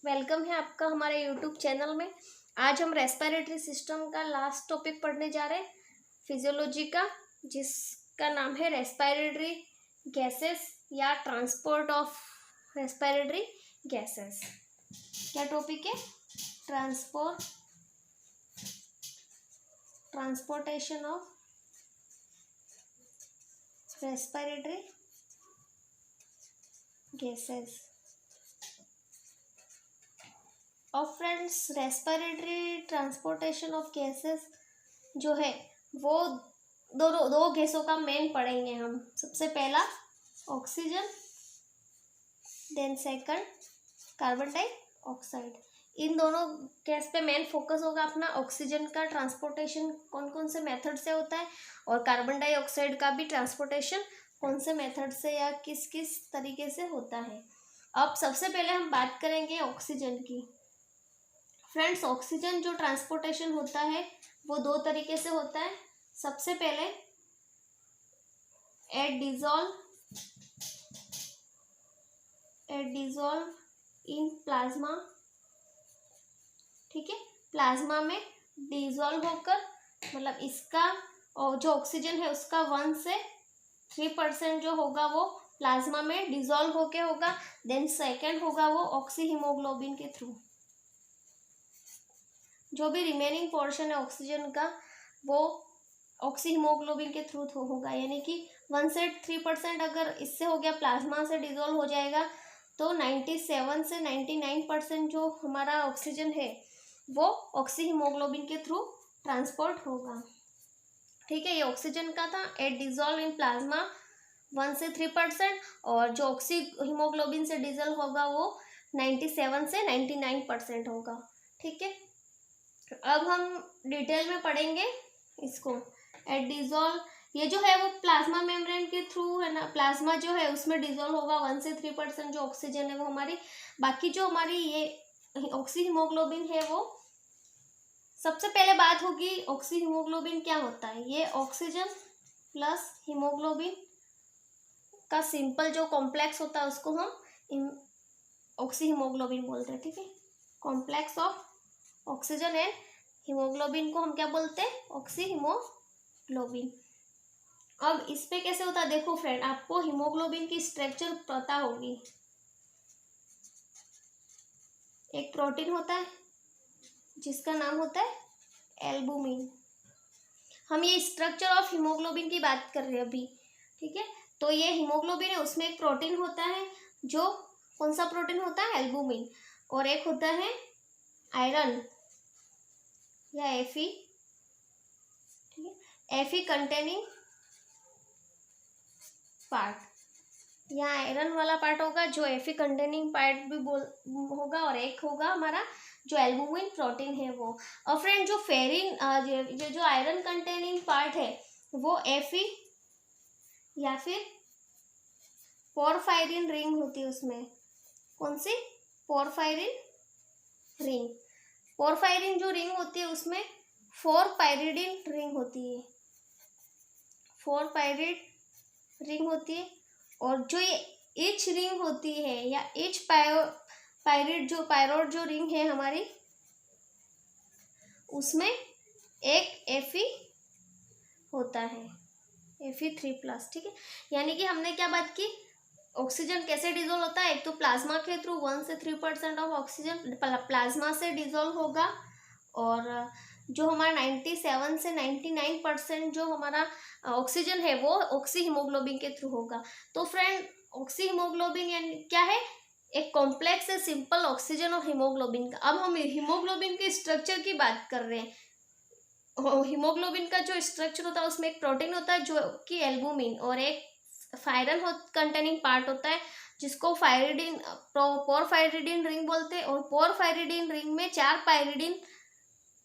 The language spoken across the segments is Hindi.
वेलकम है आपका हमारे यूट्यूब चैनल में। आज हम रेस्पिरेटरी सिस्टम का लास्ट टॉपिक पढ़ने जा रहे हैं, फिजियोलॉजी का, जिसका नाम है रेस्पिरेटरी गैसेस या ट्रांसपोर्ट ऑफ रेस्पिरेटरी गैसेस। क्या टॉपिक है? Transportation of respiratory gases. और friends, respiratory transportation of gases जो है वो दो गैसों का मेन पढ़ेंगे हम। सबसे पहला oxygen, then second carbon dioxide. इन दोनों गैस पे मेन फोकस होगा अपना। ऑक्सीजन का ट्रांसपोर्टेशन कौन कौन से मेथड से होता है और कार्बन डाइऑक्साइड का भी ट्रांसपोर्टेशन कौन से मेथड से या किस किस तरीके से होता है। अब सबसे पहले हम बात करेंगे ऑक्सीजन की। फ्रेंड्स, ऑक्सीजन जो ट्रांसपोर्टेशन होता है वो दो तरीके से होता है। सबसे पहले एट डिजॉल्व इन प्लाज्मा, ठीक है। प्लाज्मा में डिजॉल्व होकर, मतलब इसका और जो ऑक्सीजन है उसका 1 से 3% जो होगा वो प्लाज्मा में डिजॉल्व होके होगा। देन सेकेंड होगा वो ऑक्सी हीमोग्लोबिन के थ्रू। जो भी रिमेनिंग पोर्शन है ऑक्सीजन का वो ऑक्सी हीमोग्लोबिन के थ्रू होगा। यानी कि 1 से 3% अगर इससे हो गया, प्लाज्मा से डिजोल्व हो जाएगा, तो 97 से 99% जो हमारा ऑक्सीजन है वो ऑक्सी हीमोग्लोबिन के थ्रू ट्रांसपोर्ट होगा, ठीक है। ये ऑक्सीजन का था। एट डिजोल्व इन प्लाज्मा 1 से 3%, और जो ऑक्सी हीमोग्लोबिन से डिजोल्व होगा वो 97 से 99% होगा, ठीक है। अब हम डिटेल में पढ़ेंगे इसको। एट डिजोल्व, ये जो है वो प्लाज्मा मेम्ब्रेन के थ्रू है ना। प्लाज्मा जो है उसमें डिजोल्व होगा 1 से 3% जो ऑक्सीजन है वो हमारी। बाकी जो हमारी ये ऑक्सी हीमोग्लोबिन है वो, सबसे पहले बात होगी ऑक्सी हीमोग्लोबिन क्या होता है। ये ऑक्सीजन प्लस हीमोग्लोबिन का सिंपल जो कॉम्प्लेक्स होता है उसको हम ऑक्सी हीमोग्लोबिन बोलते हैं, ठीक है। Complex of oxygen and haemoglobin को हम क्या बोलते हैं? Oxy haemoglobin. अब इस पे कैसे होता है देखो फ्रेंड, आपको हीमोग्लोबिन की स्ट्रक्चर पता होगी। एक प्रोटीन होता है जिसका नाम होता है एल्बुमिन। हम ये स्ट्रक्चर ऑफ हीमोग्लोबिन की बात कर रहे हैं अभी, ठीक है। तो ये हीमोग्लोबिन है, उसमें एक प्रोटीन होता है, जो कौन सा प्रोटीन होता है? एल्बुमिन। और एक होता है आयरन या एफी, ठीक है। एफी कंटेनिंग पार्ट, यहाँ आयरन वाला पार्ट होगा जो एफी कंटेनिंग पार्ट भी होगा, और एक होगा हमारा जो एल्बुमिन प्रोटीन है वो। और फ्रेंड, जो फेरिन जो आयरन कंटेनिंग पार्ट है वो एफी या फिर पोरफायरिन रिंग होती है उसमें। कौन सी? Porphyrin ring. पोरफायरिन जो रिंग होती है उसमें 4 पायरिडिन रिंग होती है। 4 पायरिड रिंग होती है। और जो ये इच रिंग होती है या इच पायरिड जो रिंग है हमारी, उसमें एक एफी होता है, Fe3+, ठीक है। यानी कि हमने क्या बात की, ऑक्सीजन कैसे डिजोल्व होता है? एक तो प्लाज्मा के थ्रू 1 से 3% ऑफ ऑक्सीजन प्लाज्मा से डिजोल्व होगा, और जो हमारा 97 से 99% जो हमारा ऑक्सीजन है वो ऑक्सी हीमोग्लोबिन के थ्रू होगा। तो फ्रेंड, ऑक्सी हीमोग्लोबिन यानी क्या है? एक कॉम्प्लेक्स है सिंपल ऑक्सीजन और हीमोग्लोबिन का। अब हम हीमोग्लोबिन के स्ट्रक्चर की बात कर रहे हैं। हीमोग्लोबिन का जो स्ट्रक्चर होता है उसमें एक प्रोटीन होता है जो कि एल्बुमिन, और एक फायरन कंटेनिंग पार्ट होता है जिसको पोरफायरिडिन रिंग बोलते हैं। और पोरफायरिडिन रिंग में 4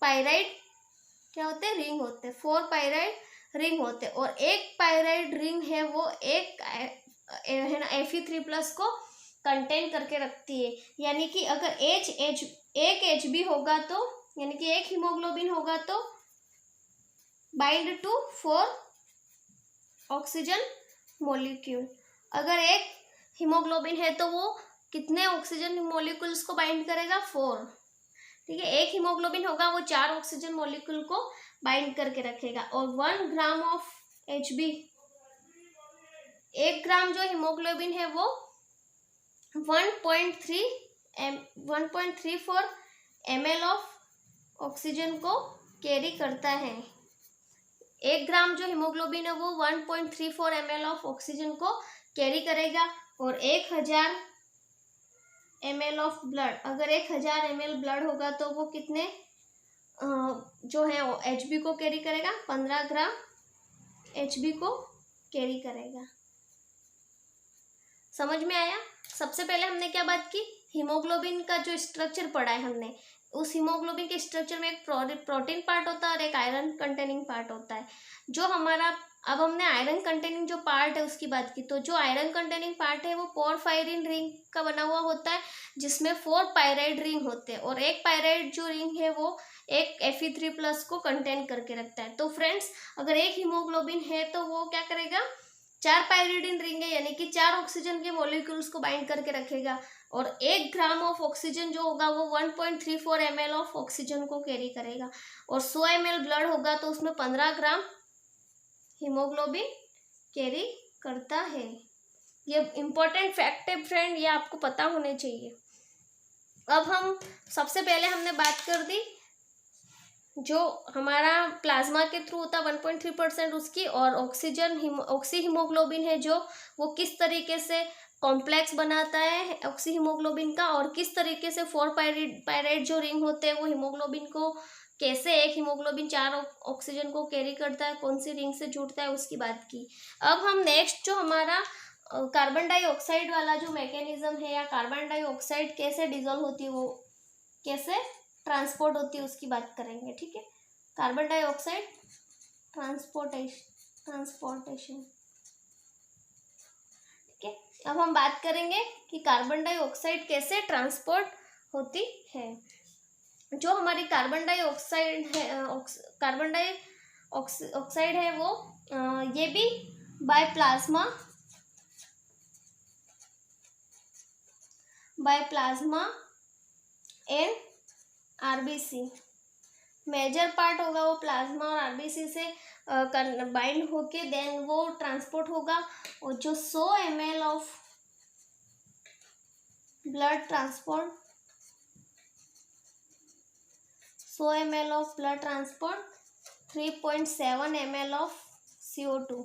पायराइड क्या होते हैं? रिंग होते हैं। 4 पायराइड रिंग होते हैं, और एक पायराइड रिंग है वो एक है ना Fe3+ को कंटेन करके रखती है। यानी कि अगर एक H भी होगा तो, यानी कि एक हीमोग्लोबिन होगा तो बाइंड टू 4 ऑक्सीजन मोलिक्यूल। अगर एक हीमोग्लोबिन है तो वो कितने ऑक्सीजन मॉलिक्यूल्स को बाइंड करेगा? 4। ठीक है, एक हीमोग्लोबिन होगा वो 4 ऑक्सीजन मॉलिक्यूल को बाइंड करके रखेगा। और 1 ग्राम ऑफ HB, 1 ग्राम जो हीमोग्लोबिन है वो 1.34 ml ऑफ ऑक्सीजन को कैरी करता है। 1 ग्राम जो हीमोग्लोबिन है वो 1.34 ml ऑफ ऑक्सीजन को कैरी करेगा। और 1000 ml ऑफ ब्लड, अगर 1000 ml ब्लड होगा तो वो कितने जो है HB को कैरी करेगा? 15 ग्राम HB को कैरी करेगा। समझ में आया? सबसे पहले हमने क्या बात की? हीमोग्लोबिन का जो स्ट्रक्चर पढ़ा है हमने, उस हीमोग्लोबिन के स्ट्रक्चर में एक प्रोटीन पार्ट होता है और एक आयरन कंटेनिंग पार्ट होता है। जो हमारा, अब हमने आयरन कंटेनिंग जो पार्ट है उसकी बात की, तो जो आयरन कंटेनिंग पार्ट है वो पोरफायरिन रिंग का बना हुआ होता है, जिसमें 4 पायराइड रिंग होते हैं। और एक पायराइड जो रिंग है वो एक Fe3+ को कंटेन करके रखता है। तो फ्रेंड्स, अगर एक हीमोग्लोबिन है तो वो क्या करेगा? 4 पायरिडिन रिंग है, यानी कि 4 ऑक्सीजन के मॉलिक्यूल्स को बाइंड करके रखेगा। और 1 ग्राम ऑफ ऑक्सीजन जो होगा वो 1.34 ml ऑफ ऑक्सीजन को कैरी करेगा। और 100 ml ब्लड होगा तो उसमें 15 ग्राम हीमोग्लोबिन कैरी करता है। ये इम्पोर्टेंट फैक्ट है फ्रेंड, ये आपको पता होने चाहिए। अब हम सबसे पहले हमने बात कर दी जो हमारा प्लाज्मा के थ्रू होता 1.3% उसकी, और ऑक्सी हीमोग्लोबिन है जो वो किस तरीके से कॉम्प्लेक्स बनाता है ऑक्सी हीमोग्लोबिन का, और किस तरीके से 4 पायराइड जो रिंग होते हैं वो हीमोग्लोबिन को कैसे, एक हीमोग्लोबिन 4 ऑक्सीजन को कैरी करता है, कौन सी रिंग से जुड़ता है, उसकी बात की। अब हम नेक्स्ट जो हमारा कार्बन डाइऑक्साइड वाला जो मैकेनिज्म है, या कार्बन डाइऑक्साइड कैसे डिजोल्व होती है, वो कैसे ट्रांसपोर्ट होती है, उसकी बात करेंगे। ठीक है, कार्बन डाइऑक्साइड ट्रांसपोर्टेशन। ठीक है, अब हम बात करेंगे कि कार्बन डाइऑक्साइड कैसे ट्रांसपोर्ट होती है। जो हमारी कार्बन डाइऑक्साइड है वो ये भी by plasma and RBC, major part होगा वो प्लाज्मा और आरबीसी से बाइंड होके देन वो ट्रांसपोर्ट होगा। और जो 100 ml of blood transport 3.7 ml of CO2।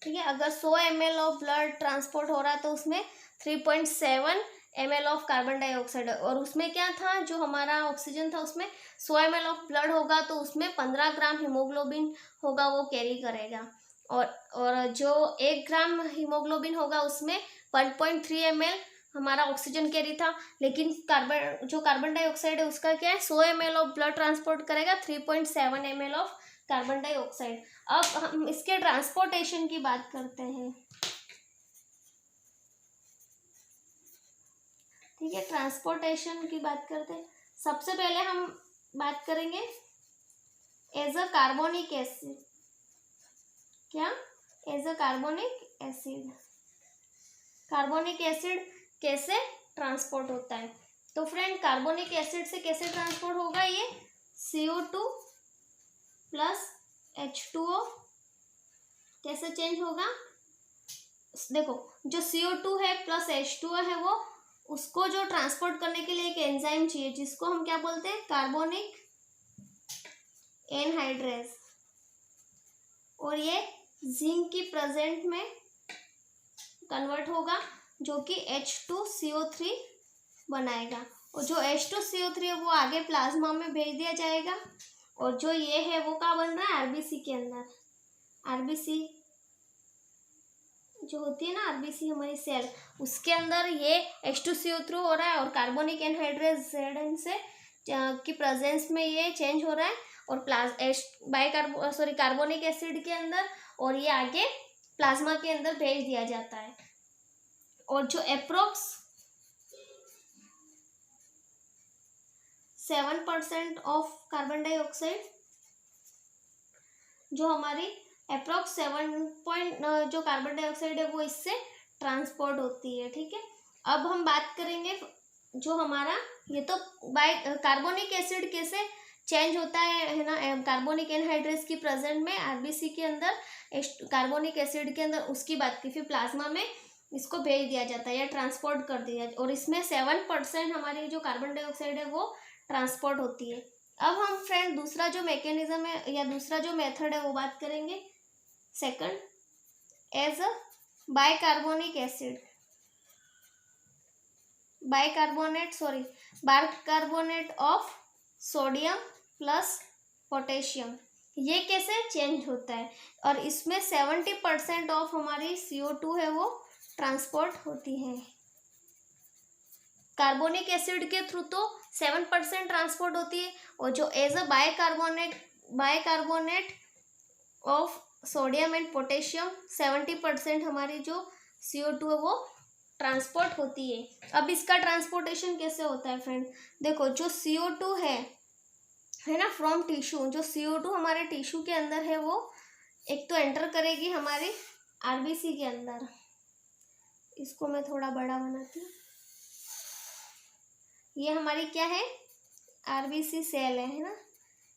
ठीक है, अगर 100 ml ऑफ ब्लड ट्रांसपोर्ट हो रहा है तो उसमें 3.7 ml ऑफ कार्बन डाइऑक्साइड, और उसमें क्या था, जो हमारा ऑक्सीजन था उसमें 100 ml ऑफ ब्लड होगा तो उसमें 15 ग्राम हीमोग्लोबिन होगा वो कैरी करेगा। और जो 1 ग्राम हीमोग्लोबिन होगा उसमें 1.3 ml हमारा ऑक्सीजन कैरी था। लेकिन कार्बन डाइऑक्साइड है उसका क्या है, 100 ml ऑफ ब्लड ट्रांसपोर्ट करेगा, 3.7 ml ऑफ कार्बन डाइऑक्साइड। अब हम इसके ट्रांसपोर्टेशन की बात करते हैं। ठीक है, ट्रांसपोर्टेशन की बात करते हैं। सबसे पहले हम बात करेंगे एज अ कार्बोनिक एसिड। क्या? As a carbonic acid. Carbonic acid कैसे ट्रांसपोर्ट होता है? तो फ्रेंड, कार्बोनिक एसिड से कैसे ट्रांसपोर्ट होगा? ये CO2 प्लस H2O कैसे चेंज होगा? देखो, जो CO2 है प्लस H2O है वो, उसको जो ट्रांसपोर्ट करने के लिए एक एंजाइम चाहिए जिसको हम क्या बोलते हैं, कार्बोनिक एनहाइड्रेज। और ये जिंक की प्रेजेंट में कन्वर्ट होगा जो कि H2CO3 बनाएगा। और जो H2CO3 है वो आगे प्लाज्मा में भेज दिया जाएगा। और जो ये है वो क्या बन रहा है, आरबीसी के अंदर। आरबीसी जो होती है ना, आरबीसी हमारी सेल, उसके अंदर ये H2CO3 हो रहा है और कार्बोनिक एनहाइड्रेज ZN से की प्रेजेंस में ये चेंज हो रहा है और कार्बोनिक एसिड के अंदर, और ये आगे प्लाज्मा के अंदर भेज दिया जाता है। और जो अप्रोक्स 7% ऑफ कार्बन डाइऑक्साइड, जो हमारी अप्रोक्स 7 जो कार्बन डाइऑक्साइड है वो इससे ट्रांसपोर्ट होती है। ठीक है, अब हम बात करेंगे जो हमारा ये तो बाय कार्बोनिक एसिड कैसे चेंज होता है ना, कार्बोनिक एनहाइड्रेस की प्रेजेंट में आरबीसी के अंदर कार्बोनिक एसिड के अंदर, उसकी बात की। फिर प्लाज्मा में इसको भेज दिया जाता है या ट्रांसपोर्ट कर दिया, और इसमें 7% हमारी जो कार्बन डाइऑक्साइड है वो ट्रांसपोर्ट होती है। अब हम फ्रेंड दूसरा जो मैकेनिज्म है या दूसरा जो मेथड है वो बात करेंगे। Second, as a bicarbonic acid, bicarbonate of sodium plus potassium, ये कैसे चेंज होता है, और इसमें 70% ऑफ हमारी CO2 है वो ट्रांसपोर्ट होती है। कार्बोनिक एसिड के थ्रू तो 7% ट्रांसपोर्ट होती है, और जो as a bicarbonate of sodium and potassium 70% हमारी जो CO2 है वो ट्रांसपोर्ट होती है। अब इसका ट्रांसपोर्टेशन कैसे होता है फ्रेंड, देखो जो CO2 है ना फ्रॉम टिश्यू, जो CO2 हमारे टिश्यू के अंदर है वो एक तो एंटर करेगी हमारे आरबीसी के अंदर। इसको मैं थोड़ा बड़ा बनाती हूँ। ये हमारी क्या है, आरबीसी सेल है ना,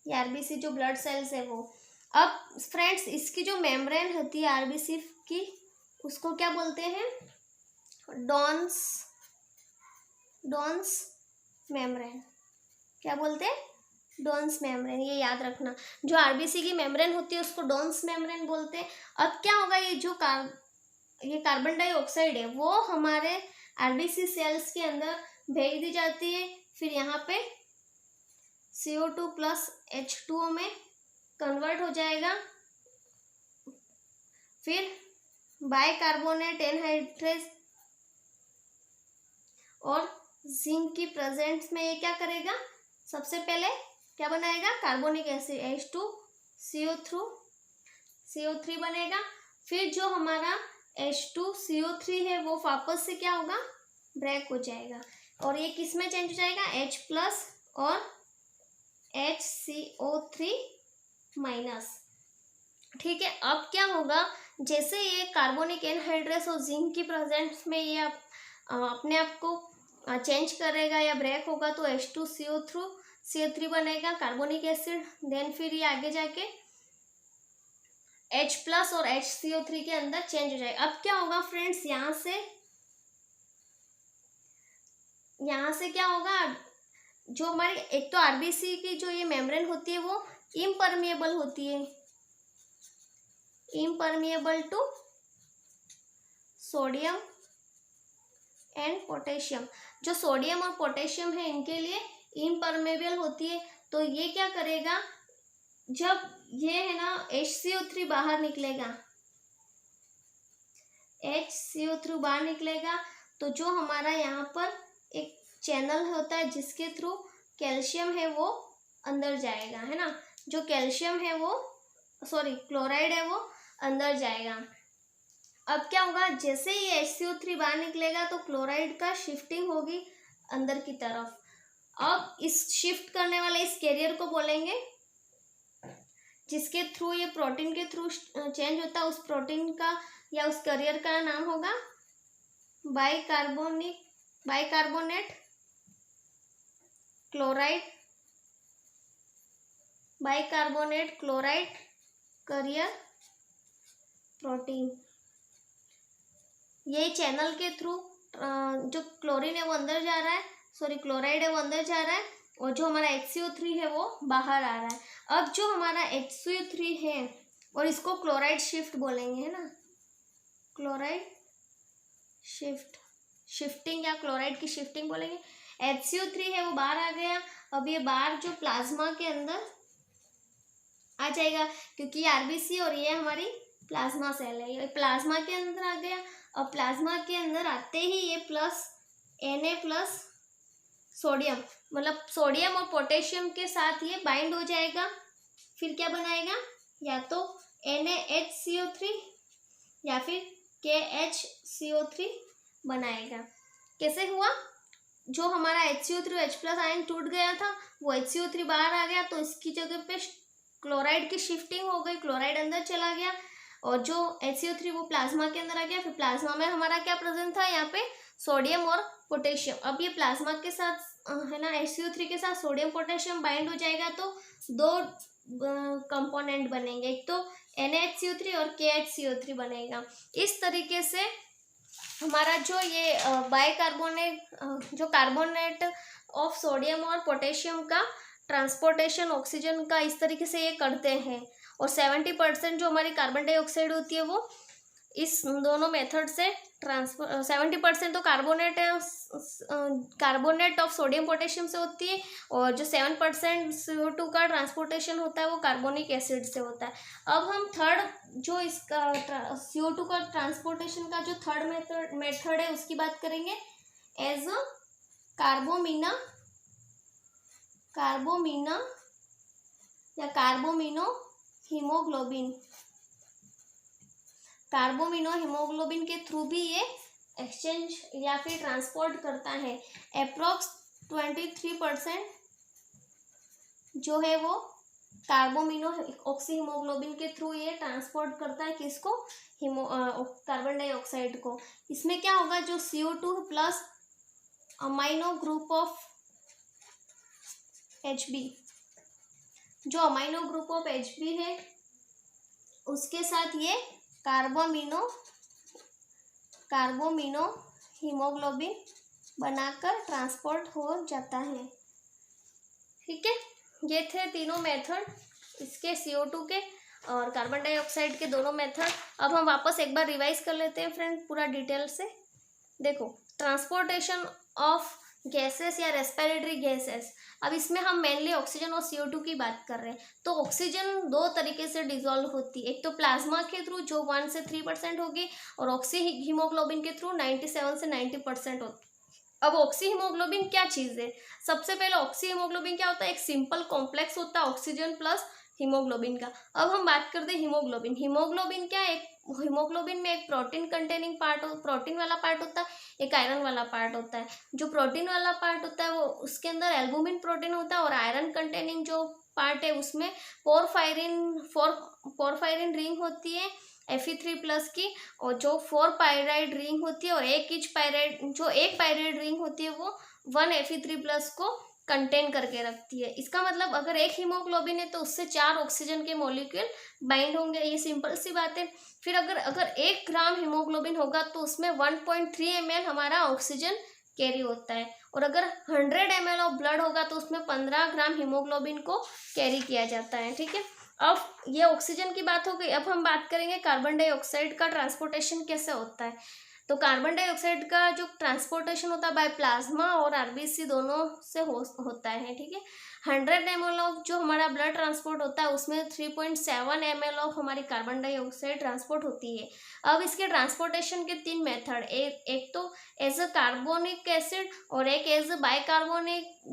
ये आरबीसी जो ब्लड सेल्स है वो। अब फ्रेंड्स इसकी जो मेम्ब्रेन होती है आरबीसी की, उसको क्या बोलते हैं, डॉन्स मेम्ब्रेन। क्या बोलते हैं, डॉन्स मेम्ब्रेन, ये याद रखना। जो आरबीसी की मेम्ब्रेन होती है उसको डॉन्स मेम्ब्रेन बोलते हैं। अब क्या होगा, ये जो ये कार्बन डाइऑक्साइड है वो हमारे आरबीसी सेल्स के अंदर भेज दी जाती है, फिर यहाँ पे CO2 प्लस H2O में कन्वर्ट हो जाएगा, फिर बाइकार्बोनेट एनहाइड्रेस और जिंक की प्रेजेंस में ये क्या करेगा, सबसे पहले क्या बनाएगा, कार्बोनिक एसिड H2CO3 बनेगा। फिर जो हमारा H2CO3 है वो वापस से क्या होगा, ब्रेक हो जाएगा, और ये किस में चेंज हो जाएगा, H प्लस और HCO3 माइनस। ठीक है, अब क्या होगा, जैसे ये कार्बोनिक एनहाइड्रेस और जिंक की प्रेजेंस में ये अपने आप को चेंज करेगा या ब्रेक होगा, तो H2CO3 बनेगा कार्बोनिक एसिड। देन फिर ये आगे जाके H प्लस और HCO3 के अंदर चेंज हो जाएगा। अब क्या होगा फ्रेंड्स, यहाँ से क्या होगा, जो हमारी एक तो आरबीसी की जो ये मेम्ब्रेन होती है वो इम्परमिएबल होती है, impermeable to sodium and potassium. जो सोडियम और पोटेशियम है इनके लिए इम्परमेबल होती है। तो ये क्या करेगा, जब ये है ना HCO3 बाहर निकलेगा, HCO3 बाहर निकलेगा, तो जो हमारा यहाँ पर एक चैनल होता है जिसके थ्रू कैल्शियम है वो अंदर जाएगा, है ना, जो कैल्शियम है वो क्लोराइड है वो अंदर जाएगा। अब क्या होगा, जैसे ही HCO3 बाहर निकलेगा तो क्लोराइड का शिफ्टिंग होगी अंदर की तरफ। अब इस शिफ्ट करने वाले इस कैरियर को बोलेंगे, जिसके थ्रू ये प्रोटीन के थ्रू चेंज होता है, उस प्रोटीन का या उस कैरियर का नाम होगा बाइकार्बोनेट क्लोराइड कैरियर प्रोटीन। ये चैनल के थ्रू जो क्लोरीन है वो अंदर जा रहा है, क्लोराइड है वो अंदर जा रहा है, और जो हमारा HCO3 है वो बाहर आ रहा है। अब जो हमारा HCO3 है और इसको क्लोराइड शिफ्ट बोलेंगे, है ना, क्लोराइड शिफ्टिंग या क्लोराइड की शिफ्टिंग बोलेंगे। HCO3 है वो बाहर आ गया, अब ये बाहर जो प्लाज्मा के अंदर आ जाएगा, क्योंकि ये आरबीसी और ये हमारी प्लाज्मा सेल है, ये प्लाज्मा के अंदर आ गया। और प्लाज्मा के अंदर आते ही ये प्लस Na प्लस सोडियम, मतलब सोडियम और पोटेशियम के साथ ये बाइंड हो जाएगा, फिर क्या बनाएगा, या तो NaHCO3 या फिर KHCO3 बनाएगा। कैसे हुआ, जो हमारा HCO3 H प्लस आयन टूट गया था वो HCO3 बाहर आ गया, तो इसकी जगह पे क्लोराइड की शिफ्टिंग हो गई, क्लोराइड अंदर चला गया, और जो HCO3 वो प्लाज्मा के अंदर आ गया, फिर प्लाज्मा में हमारा क्या प्रेजेंट था, यहाँ पे सोडियम और पोटेशियम। अब ये प्लाज्मा के साथ है ना, HCO3 के साथ सोडियम पोटेशियम बाइंड हो जाएगा तो दो कंपोनेंट बनेंगे, एक तो NaHCO3 और KHCO3 बनेगा। इस तरीके से हमारा जो ये बाइकार्बोनेट जो कार्बोनेट ऑफ सोडियम और पोटेशियम का ट्रांसपोर्टेशन ऑक्सीजन का इस तरीके से ये करते हैं। और 70% जो हमारी कार्बन डाइऑक्साइड होती है वो इस दोनों मेथड से ट्रांसफर 70% तो कार्बोनेट ऑफ सोडियम पोटेशियम से होती है, और जो 7% CO2 का ट्रांसपोर्टेशन होता है वो कार्बोनिक एसिड से होता है। अब हम थर्ड जो इसका CO2 का ट्रांसपोर्टेशन का जो थर्ड मेथड है उसकी बात करेंगे, एज अ कार्बोमिना या कार्बोमिनो हीमोग्लोबिन। कार्बोमिनो हीमोग्लोबिन के थ्रू भी ये एक्सचेंज या फिर ट्रांसपोर्ट करता है। अप्रोक्स 23% जो है वो कार्बोमिनो ऑक्सी हीमोग्लोबिन के थ्रू ये ट्रांसपोर्ट करता है, किसको, कार्बन डाइऑक्साइड को। इसमें क्या होगा, जो CO2 plus amino group of HB, जो अमाइनो ग्रुप ऑफ HB है उसके साथ ये कार्बोमिनो हीमोग्लोबिन बनाकर ट्रांसपोर्ट हो जाता है। ठीक है, ये थे तीनों मेथड, इसके CO2 के और कार्बन डाइऑक्साइड के दोनों मेथड। अब हम वापस एक बार रिवाइज कर लेते हैं फ्रेंड पूरा डिटेल से। देखो, ट्रांसपोर्टेशन ऑफ गैसेस या रेस्पिरेटरी गैसेस, अब इसमें हम मेनली ऑक्सीजन और CO2 की बात कर रहे हैं। तो ऑक्सीजन दो तरीके से डिसॉल्व होती है, एक तो प्लाज्मा के थ्रू जो 1 से 3% होगी, और ऑक्सी हीमोग्लोबिन के थ्रू 97 से 90% होती है। अब ऑक्सी हीमोग्लोबिन क्या चीज़ है, सबसे पहले ऑक्सी हीमोग्लोबिन क्या होता है, एक सिंपल कॉम्प्लेक्स होता है ऑक्सीजन प्लस हीमोग्लोबिन का। अब हम बात करते हैं हीमोग्लोबिन। हीमोग्लोबिन क्या है, हीमोग्लोबिन में एक प्रोटीन कंटेनिंग पार्ट, प्रोटीन वाला पार्ट होता है, एक आयरन वाला पार्ट होता है। जो प्रोटीन वाला पार्ट होता है वो उसके अंदर एल्बुमिन प्रोटीन होता है, और आयरन कंटेनिंग जो पार्ट है उसमें पोरफायरिन रिंग होती है Fe3+ की, और जो 4 पायराइड रिंग होती है, और एक पायराइड रिंग होती है वो 1 Fe3+ को कंटेन करके रखती है। इसका मतलब अगर एक हीमोग्लोबिन है तो उससे 4 ऑक्सीजन के मॉलिक्यूल बाइंड होंगे, ये सिंपल सी बात है। फिर अगर 1 ग्राम हीमोग्लोबिन होगा तो उसमें 1.3 ml हमारा ऑक्सीजन कैरी होता है, और अगर 100 ml ऑफ ब्लड होगा तो उसमें 15 ग्राम हीमोग्लोबिन को कैरी किया जाता है। ठीक है, अब ये ऑक्सीजन की बात हो गई। अब हम बात करेंगे कार्बन डाइऑक्साइड का ट्रांसपोर्टेशन कैसे होता है। तो कार्बन डाइऑक्साइड का जो ट्रांसपोर्टेशन होता है बाय प्लाज्मा और RBC दोनों से होता है। ठीक है, 100 ml ऑफ जो हमारा ब्लड ट्रांसपोर्ट होता है उसमें 3.7 ml ऑफ हमारी कार्बन डाइऑक्साइड ट्रांसपोर्ट होती है। अब इसके ट्रांसपोर्टेशन के 3 मेथड, एक तो एज अ कार्बोनिक एसिड, और एक as a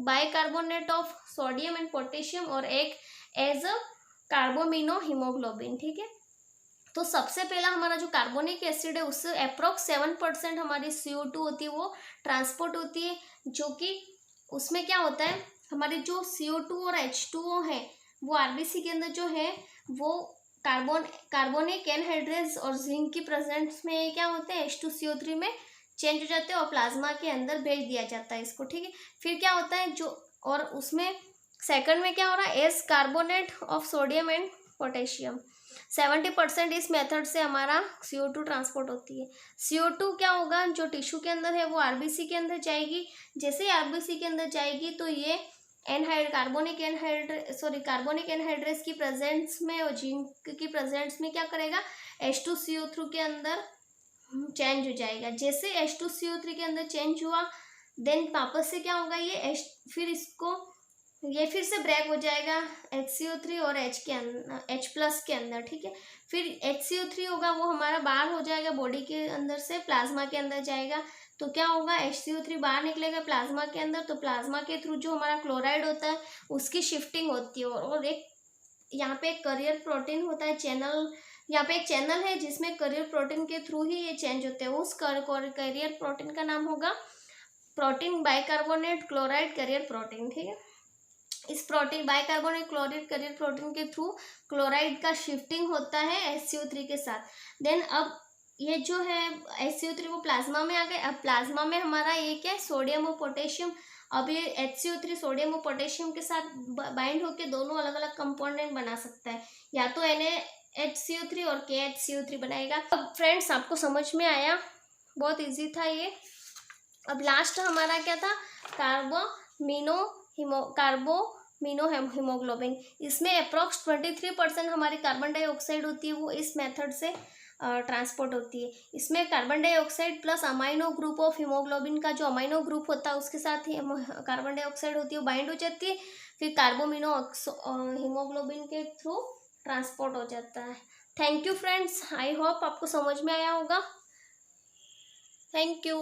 bicarbonate of sodium and potassium, और एक एज अ कार्बोमिनो हीमोग्लोबिन। ठीक है, तो सबसे पहला हमारा जो कार्बोनिक एसिड है उससे अप्रोक्स 7% हमारी CO2 होती है वो ट्रांसपोर्ट होती है, जो कि उसमें क्या होता है, हमारी जो CO2 और H2O है वो RBC के अंदर जो है वो कार्बोनिक एनहाइड्रेज और जिंक की प्रेजेंस में क्या होते हैं, H2CO3 में चेंज हो जाते हैं और प्लाज्मा के अंदर भेज दिया जाता है इसको। ठीक है, फिर क्या होता है जो, और उसमें सेकंड में क्या हो रहा है, S carbonate of sodium and potassium. 70% इस मेथड से हमारा CO2 ट्रांसपोर्ट होती है। CO2 क्या होगा, जो टिश्यू के अंदर है वो RBC के अंदर जाएगी। जैसे ही RBC के अंदर जाएगी तो ये कार्बोनिक एनहाइड्रेस की प्रेजेंस में और जिंक की प्रेजेंस में क्या करेगा, H2CO3 के अंदर चेंज हो जाएगा। जैसे H2CO3 के अंदर चेंज हुआ देन वापस से क्या होगा, ये फिर से ब्रेक हो जाएगा HCO3 और H+ के अंदर। ठीक है, फिर HCO3 होगा वो हमारा बाहर हो जाएगा बॉडी के अंदर से, प्लाज्मा के अंदर जाएगा। तो क्या होगा, HCO3 बाहर निकलेगा प्लाज्मा के अंदर, तो प्लाज्मा के थ्रू जो हमारा क्लोराइड होता है उसकी शिफ्टिंग होती है, और एक यहाँ पे एक करियर प्रोटीन होता है चैनल, यहाँ पे एक चैनल है जिसमें करियर प्रोटीन के थ्रू ही ये चेंज होते हैं। उस करियर प्रोटीन का नाम होगा protein bicarbonate chloride career protein. ठीक है, इस protein bicarbonate chloride career protein के थ्रू क्लोराइड का शिफ्टिंग होता है HCO3 के साथ। देन अब ये जो है HCO3 वो प्लाज्मा में आ गए। अब प्लाज्मा में हमारा ये क्या है, सोडियम और पोटेशियम। अब ये HCO3 सोडियम और पोटेशियम के साथ बाइंड होकर दोनों अलग अलग कंपोनेंट बना सकता है, या तो NaHCO3 और KHCO3 बनाएगा। अब फ्रेंड्स आपको समझ में आया, बहुत इजी था ये। अब लास्ट हमारा क्या था, कार्बोमिनो हीमोग्लोबिन। इसमें अप्रॉक्स 23% हमारी कार्बन डाइऑक्साइड होती है, वो इस मेथड से ट्रांसपोर्ट होती है। इसमें carbon dioxide plus amino group of haemoglobin का जो अमाइनो ग्रुप होता है उसके साथ ही कार्बन डाइऑक्साइड होती है, वो बाइंड हो जाती है, फिर कार्बोमिनो हीमोग्लोबिन के थ्रू ट्रांसपोर्ट हो जाता है। Thank you friends, I hope आपको समझ में आया होगा। Thank you.